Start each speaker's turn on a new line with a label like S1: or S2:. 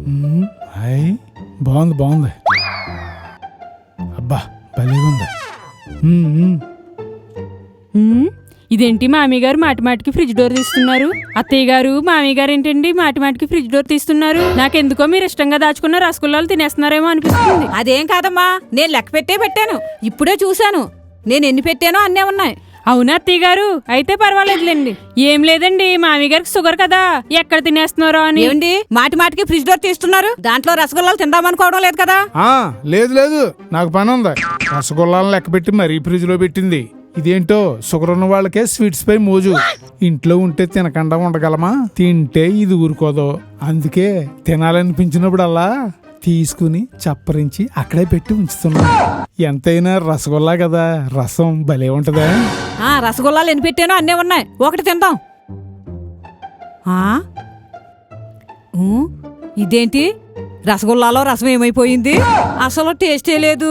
S1: Hi బాగుంది బాగుంది. అబ్బా భలేగా ఉంది.
S2: ఇదేంటి మామయ్య గారు మాటిమాటికి ఫ్రిడ్జ్ డోర్ తీస్తున్నారు? అత్తయ్య గారు మామయ్య గారు ఏంటండి మాటిమాటికి ఫ్రిడ్జ్ డోర్ తీస్తున్నారు? నాకెందుకో మీరు ఇష్టంగా దాచుకున్న రసగుల్లాలు తినేస్తున్నారేమో అనిపిస్తుంది.
S3: అదేం కాదమ్మా, నేను లెక్క పెట్టాను. ఇప్పుడే చూశాను. నేను ఎన్ని పెట్టానో అన్నే ఉన్నాయి.
S2: అవునా అత్తయ్య గారు? అయితే పర్వాలేదులేండి. ఏం లేదండి, మామయ్య గారికి షుగర్ కదా, ఎక్కడ తినేస్తున్నారో అని.
S3: ఏమండి మాటిమాటికి ఫ్రిడ్జ్ డోర్ తీస్తున్నారు? దాంట్లో రసగుల్లాలు తిందామనుకోవడం లేదు కదా?
S1: లేదు లేదు, నాకు పని ఉంది. రసగుల్లాలను లెక్క పెట్టి మరీ ఫ్రిడ్జ్ లో పెట్టింది. ఇదేంటో షుగర్ ఉన్న వాళ్ళకే స్వీట్స్ పై మోజు. ఇంట్లో ఉంటే తినకుండా ఉండగలమా? తింటే ఇది ఊరుకోదు. అందుకే తినాలనిపించినప్పుడల్లా తీసుకుని చప్పరించి అక్కడే పెట్టి ఉంచుతున్నా. ఎంతైనా రసగుల్లా కదా, రసం భలే ఉంటదా?
S3: రసగుల్లాలు ఎన్ని పెట్టానో అన్నే ఉన్నాయి. ఒకటి తిందాం. ఇదేంటి రసగుల్లాలో రసం ఏమైపోయింది? అసలు టేస్టే లేదు.